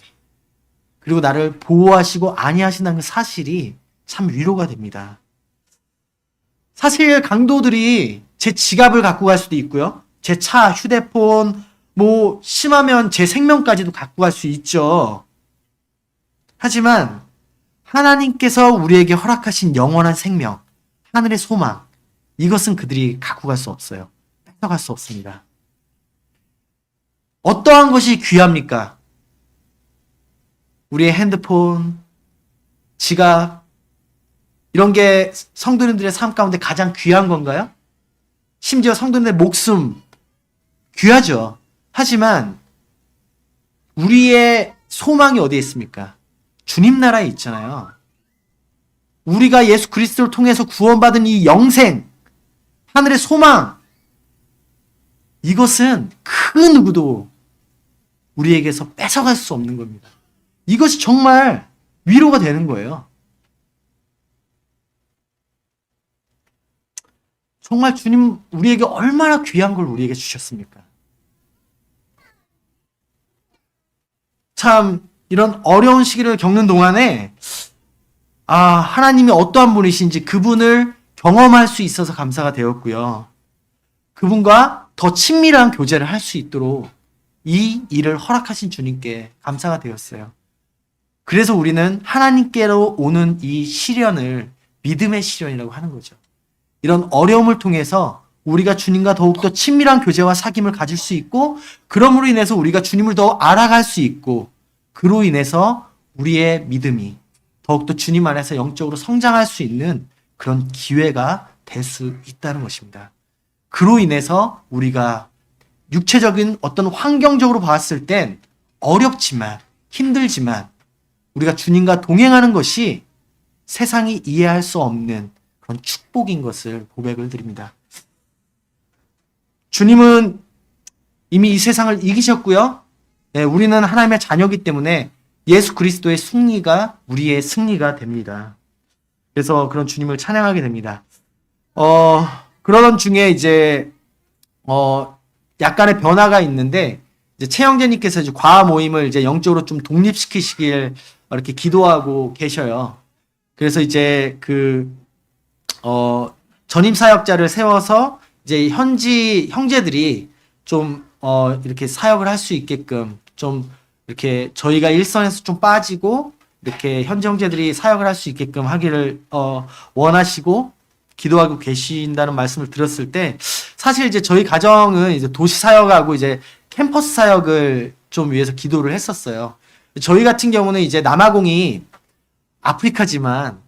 그리고 나를 보호하시고 안위하신다는 그 사실이 참 위로가 됩니다. 사실 강도들이 제 지갑을 갖고 갈 수도 있고요. 제 차, 휴대폰, 심하면 제 생명까지도 갖고 갈 수 있죠. 하지만 하나님께서 우리에게 허락하신 영원한 생명, 하늘의 소망, 이것은 그들이 갖고 갈 수 없어요. 뺏어갈 수 없습니다. 어떠한 것이 귀합니까? 우리의 핸드폰, 지갑, 이런 게 성도님들의 삶 가운데 가장 귀한 건가요? 심지어 성도님들의 목숨, 귀하죠. 하지만 우리의 소망이 어디에 있습니까? 주님 나라에 있잖아요. 우리가 예수 그리스도를 통해서 구원받은 이 영생, 하늘의 소망, 이것은 그 누구도 우리에게서 뺏어갈 수 없는 겁니다. 이것이 정말 위로가 되는 거예요. 정말 주님 우리에게 얼마나 귀한 걸 우리에게 주셨습니까? 참 이런 어려운 시기를 겪는 동안에 하나님이 어떠한 분이신지 그분을 경험할 수 있어서 감사가 되었고요. 그분과 더 친밀한 교제를 할 수 있도록 이 일을 허락하신 주님께 감사가 되었어요. 그래서 우리는 하나님께로 오는 이 시련을 믿음의 시련이라고 하는 거죠. 이런 어려움을 통해서 우리가 주님과 더욱더 친밀한 교제와 사귐을 가질 수 있고 그러므로 인해서 우리가 주님을 더 알아갈 수 있고 그로 인해서 우리의 믿음이 더욱더 주님 안에서 영적으로 성장할 수 있는 그런 기회가 될 수 있다는 것입니다. 그로 인해서 우리가 육체적인 어떤 환경적으로 봤을 땐 어렵지만 힘들지만 우리가 주님과 동행하는 것이 세상이 이해할 수 없는 그런 축복인 것을 고백을 드립니다. 주님은 이미 이 세상을 이기셨고요. 네, 우리는 하나님의 자녀이기 때문에 예수 그리스도의 승리가 우리의 승리가 됩니다. 그래서 그런 주님을 찬양하게 됩니다. 그러던 중에 이제 약간의 변화가 있는데 이제 최영재님께서 이제 과학 모임을 이제 영적으로 좀 독립시키시길 이렇게 기도하고 계셔요. 그래서 이제 전임 사역자를 세워서 이제 현지 형제들이 좀 이렇게 사역을 할 수 있게끔 좀 이렇게 저희가 일선에서 좀 빠지고 이렇게 현지 형제들이 사역을 할 수 있게끔 하기를 원하시고 기도하고 계신다는 말씀을 들었을 때 사실 이제 저희 가정은 이제 도시 사역하고 이제 캠퍼스 사역을 좀 위해서 기도를 했었어요. 저희 같은 경우는 이제 남아공이 아프리카지만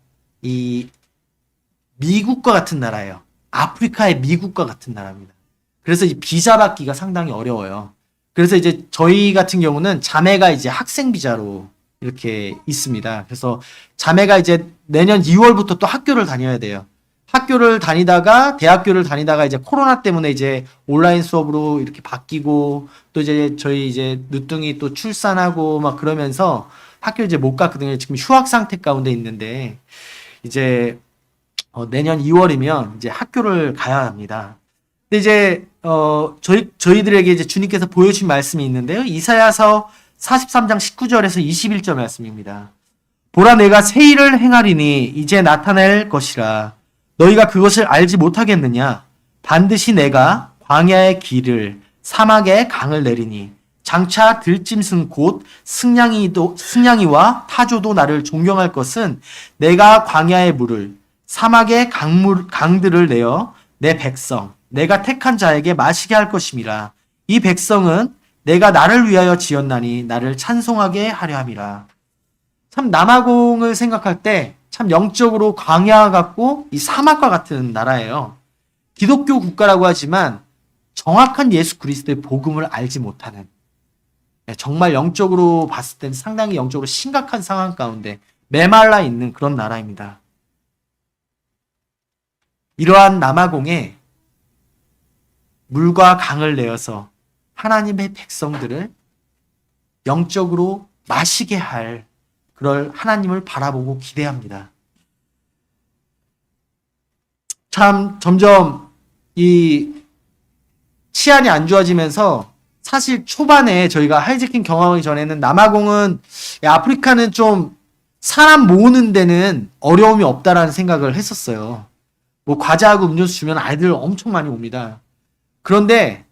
이 미국과 같은 나라예요. 아프리카의 미국과 같은 나라입니다. 그래서 이 비자 받기가 상당히 어려워요. 그래서 이제 저희 같은 경우는 자매가 이제 학생 비자로 이렇게 있습니다. 그래서 자매가 이제 내년 2월부터 또 학교를 다녀야 돼요. 학교를 다니다가 대학교를 다니다가 이제 코로나 때문에 이제 온라인 수업으로 이렇게 바뀌고 또 이제 저희 이제 늦둥이 또 출산하고 막 그러면서 학교 이제 못 갔거든요. 지금 휴학 상태 가운데 있는데 이제 내년 2월이면 이제 학교를 가야 합니다. 근데 이제 저희들에게 이제 주님께서 보여주신 말씀이 있는데요. 이사야서 43장 19절에서 21절 말씀입니다. 보라 내가 새 일을 행하리니 이제 나타낼 것이라 너희가 그것을 알지 못하겠느냐 반드시 내가 광야의 길을 사막의 강을 내리니 장차 들짐승 곧 승냥이와 타조도 나를 존경할 것은 내가 광야의 물을 사막의 강들을 내어 내 백성 내가 택한 자에게 마시게 할 것임이라. 이 백성은 내가 나를 위하여 지었나니 나를 찬송하게 하려 함이라. 참 남아공을 생각할 때 참 영적으로 광야 같고 이 사막과 같은 나라예요. 기독교 국가라고 하지만 정확한 예수 그리스도의 복음을 알지 못하는 정말 영적으로 봤을 땐 상당히 영적으로 심각한 상황 가운데 메말라 있는 그런 나라입니다. 이러한 남아공에 물과 강을 내어서 하나님의 백성들을 영적으로 마시게 할 그럴 하나님을 바라보고 기대합니다. 참 점점 이 치안이 안 좋아지면서 사실 초반에 저희가 하이제킹 경험하기 전에는 남아공은 아프리카는 좀 사람 모으는 데는 어려움이 없다라는 생각을 했었어요. 뭐 과자하고 음료수 주면 아이들 엄청 많이 옵니다. 그런데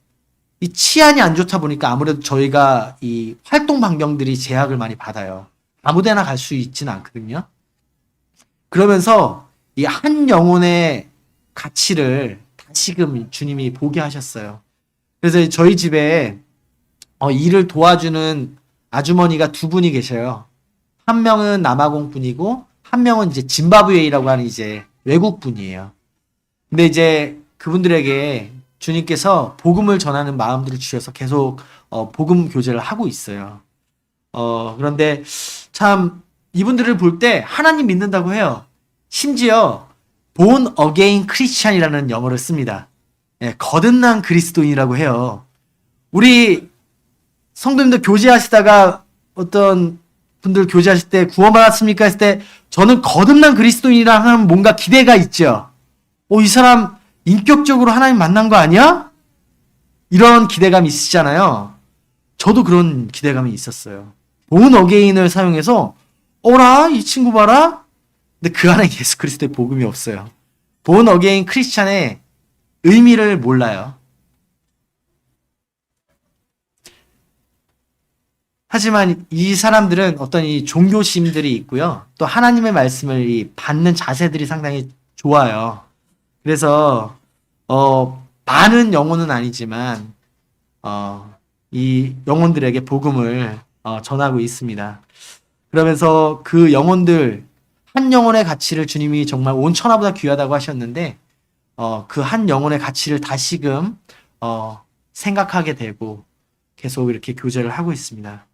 이 치안이 안 좋다 보니까 아무래도 저희가 이 활동 반경들이 제약을 많이 받아요. 아무데나 갈 수 있지는 않거든요. 그러면서 이 한 영혼의 가치를 다시금 주님이 보게 하셨어요. 그래서 저희 집에 일을 도와주는 아주머니가 두 분이 계셔요. 한 명은 남아공 분이고 한 명은 이제 짐바브웨이라고 하는 이제 외국 분이에요. 근데 이제 그분들에게 주님께서 복음을 전하는 마음들을 주셔서 계속 복음 교제를 하고 있어요. 그런데 참 이분들을 볼 때 하나님 믿는다고 해요. 심지어 born again Christian이라는 영어를 씁니다. 거듭난 그리스도인이라고 해요. 우리 성도님들 교제하시다가 어떤 분들 교제하실 때 구원받았습니까? 했을 때 저는 거듭난 그리스도인이라 하면 뭔가 기대가 있죠. 이 사람 인격적으로 하나님 만난 거 아니야? 이런 기대감이 있으시잖아요. 저도 그런 기대감이 있었어요. born again을 사용해서 어라 이 친구 봐라. 근데 그 안에 예수 그리스도의 복음이 없어요. born again 크리스찬의 의미를 몰라요. 하지만 이 사람들은 어떤 이 종교심들이 있고요. 또 하나님의 말씀을 받는 자세들이 상당히 좋아요. 그래서 많은 영혼은 아니지만 이 영혼들에게 복음을 전하고 있습니다. 그러면서 그 영혼들 한 영혼의 가치를 주님이 정말 온 천하보다 귀하다고 하셨는데 그 한 영혼의 가치를 다시금 생각하게 되고 계속 이렇게 교제를 하고 있습니다.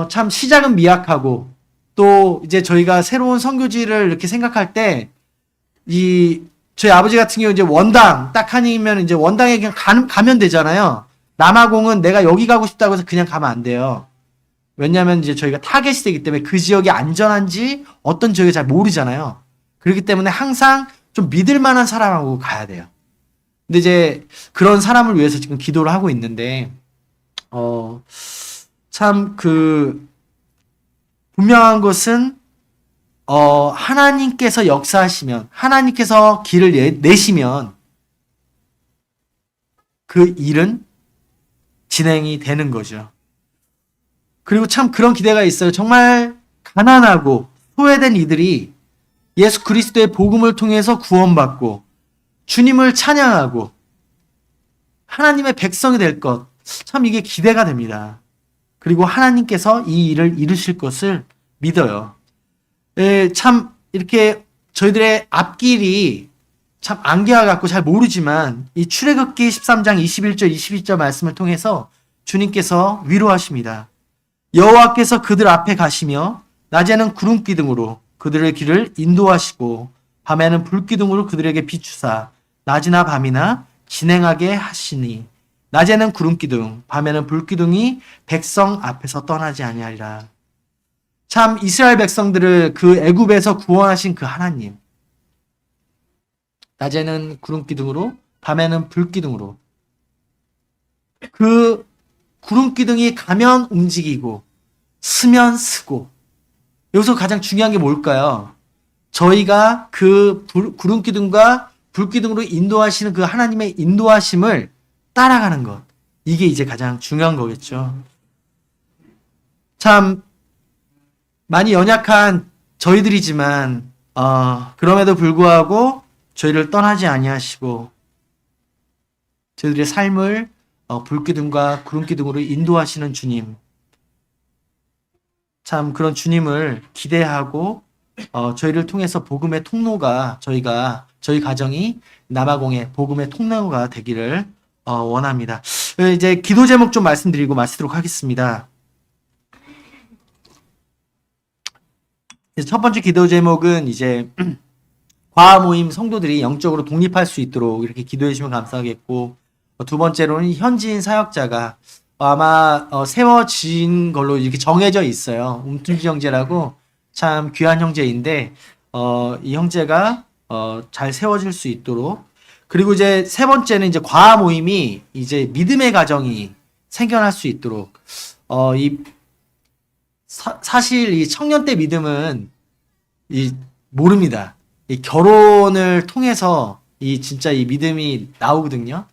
참 시작은 미약하고 또 이제 저희가 새로운 선교지를 이렇게 생각할 때 저희 아버지 같은 경우 이제 원당 딱 아니면 이제 원당에 그냥 가면 되잖아요. 남아공은 내가 여기 가고 싶다고 해서 그냥 가면 안 돼요. 왜냐하면 이제 저희가 타겟이 되기 때문에 그 지역이 안전한지 어떤 지역이 잘 모르잖아요. 그렇기 때문에 항상 좀 믿을 만한 사람하고 가야 돼요. 근데 이제 그런 사람을 위해서 지금 기도를 하고 있는데 참 분명한 것은 하나님께서 역사하시면, 하나님께서 길을 내시면 그 일은 진행이 되는 거죠. 그리고 참 그런 기대가 있어요. 정말 가난하고 소외된 이들이 예수 그리스도의 복음을 통해서 구원받고 주님을 찬양하고 하나님의 백성이 될 것. 참 이게 기대가 됩니다. 그리고 하나님께서 이 일을 이루실 것을 믿어요. 참 이렇게 저희들의 앞길이 참 안개와 같고 잘 모르지만 이 출애굽기 13장 21절 22절 말씀을 통해서 주님께서 위로하십니다. 여호와께서 그들 앞에 가시며 낮에는 구름 기둥으로 그들의 길을 인도하시고 밤에는 불 기둥으로 그들에게 비추사 낮이나 밤이나 진행하게 하시니 낮에는 구름 기둥 밤에는 불 기둥이 백성 앞에서 떠나지 아니하리라. 참 이스라엘 백성들을 그 애굽에서 구원하신 그 하나님, 낮에는 구름 기둥으로 밤에는 불 기둥으로, 그 구름 기둥이 가면 움직이고 쓰면 쓰고. 여기서 가장 중요한 게 뭘까요? 저희가 그 구름 기둥과 불 기둥으로 인도하시는 그 하나님의 인도하심을 따라가는 것. 이게 이제 가장 중요한 거겠죠. 참 많이 연약한 저희들이지만 그럼에도 불구하고 저희를 떠나지 아니하시고 저희들의 삶을 불기둥과 구름기둥으로 인도하시는 주님, 참 그런 주님을 기대하고 저희를 통해서 복음의 통로가 저희 가정이 남아공의 복음의 통로가 되기를 원합니다. 이제 기도 제목 좀 말씀드리고 마치도록 하겠습니다. 첫 번째 기도 제목은 이제 과학 모임 성도들이 영적으로 독립할 수 있도록 이렇게 기도해 주시면 감사하겠고, 두 번째로는 현지인 사역자가 아마 세워진 걸로 이렇게 정해져 있어요. 움튼지 형제라고 참 귀한 형제인데 이 형제가 잘 세워질 수 있도록. 그리고 이제 세 번째는 이제 과학 모임이 이제 믿음의 가정이 생겨날 수 있도록 사실 이 청년 때 믿음은 모릅니다. 이 결혼을 통해서 진짜 이 믿음이 나오거든요.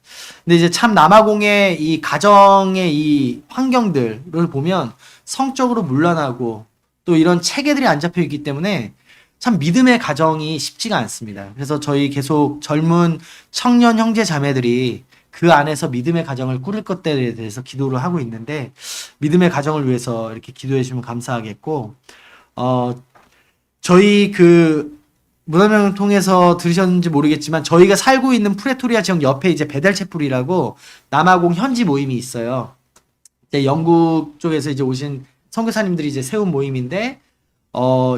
근데 이제 참 남아공의 이 가정의 이 환경들을 보면 성적으로 문란하고 또 이런 체계들이 안 잡혀 있기 때문에 참 믿음의 가정이 쉽지가 않습니다. 그래서 저희 계속 젊은 청년 형제 자매들이 그 안에서 믿음의 가정을 꾸릴 것들에 대해서 기도를 하고 있는데, 믿음의 가정을 위해서 이렇게 기도해 주시면 감사하겠고, 저희 문화명을 통해서 들으셨는지 모르겠지만 저희가 살고 있는 프레토리아 지역 옆에 이제 베델체풀이라고 남아공 현지 모임이 있어요. 이제 영국 쪽에서 이제 오신 선교사님들이 이제 세운 모임인데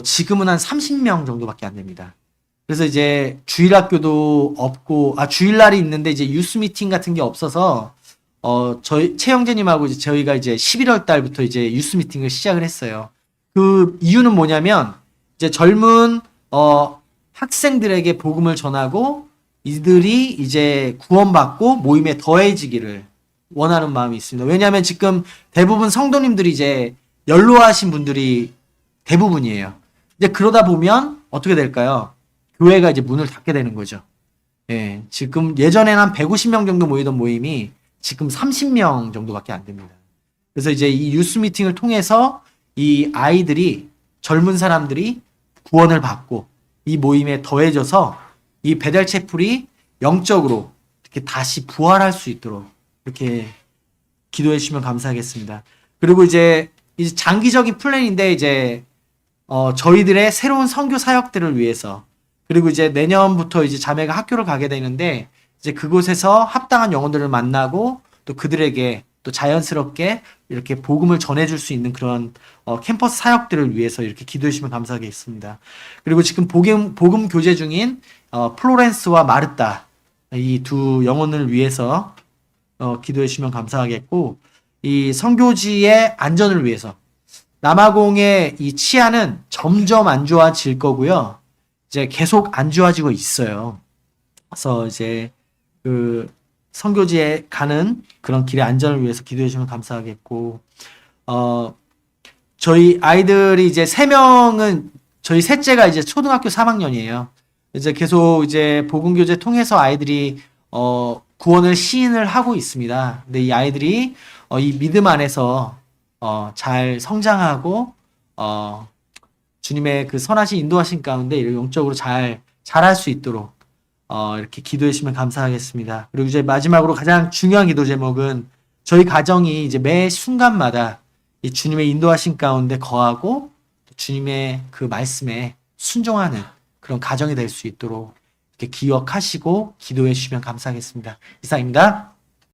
지금은 한 30명 정도밖에 안 됩니다. 그래서 이제 주일학교도 없고 주일날이 있는데 이제 유스 미팅 같은 게 없어서 저희 최영재님하고 이제 저희가 이제 11월 달부터 이제 유스 미팅을 시작을 했어요. 그 이유는 뭐냐면 이제 젊은 학생들에게 복음을 전하고 이들이 이제 구원받고 모임에 더해지기를 원하는 마음이 있습니다. 왜냐하면 지금 대부분 성도님들이 이제 연로하신 분들이 대부분이에요. 이제 그러다 보면 어떻게 될까요? 교회가 이제 문을 닫게 되는 거죠. 예, 지금 예전에는 한 150명 정도 모이던 모임이 지금 30명 정도밖에 안 됩니다. 그래서 이제 이 유스 미팅을 통해서 이 아이들이, 젊은 사람들이 구원을 받고 이 모임에 더해져서 이 베델체풀이 영적으로 이렇게 다시 부활할 수 있도록 이렇게 기도해 주시면 감사하겠습니다. 그리고 이제 장기적인 플랜인데 이제 저희들의 새로운 선교 사역들을 위해서, 그리고 이제 내년부터 이제 자매가 학교를 가게 되는데 이제 그곳에서 합당한 영혼들을 만나고 또 그들에게 또 자연스럽게 이렇게 복음을 전해줄 수 있는 그런 캠퍼스 사역들을 위해서 이렇게 기도해 주시면 감사하겠습니다. 그리고 지금 복음 교제 중인 플로렌스와 마르타, 이 두 영혼을 위해서 기도해 주시면 감사하겠고, 이 선교지의 안전을 위해서 남아공의 이 치안은 점점 안 좋아질 거고요. 이제 계속 안 좋아지고 있어요. 그래서 이제 선교지에 가는 그런 길의 안전을 위해서 기도해 주시면 감사하겠고, 저희 아이들이 이제 3명은 저희 셋째가 이제 초등학교 3학년이에요. 이제 계속 이제 복음교제 통해서 아이들이 구원을 시인을 하고 있습니다. 근데 이 아이들이 이 믿음 안에서 잘 성장하고 주님의 그 선하신 인도하신 가운데 영적으로 잘 자랄 수 있도록 이렇게 기도해 주시면 감사하겠습니다. 그리고 이제 마지막으로 가장 중요한 기도 제목은 저희 가정이 이제 매 순간마다 이 주님의 인도하신 가운데 거하고 주님의 그 말씀에 순종하는 그런 가정이 될 수 있도록 이렇게 기억하시고 기도해 주시면 감사하겠습니다. 이상입니다.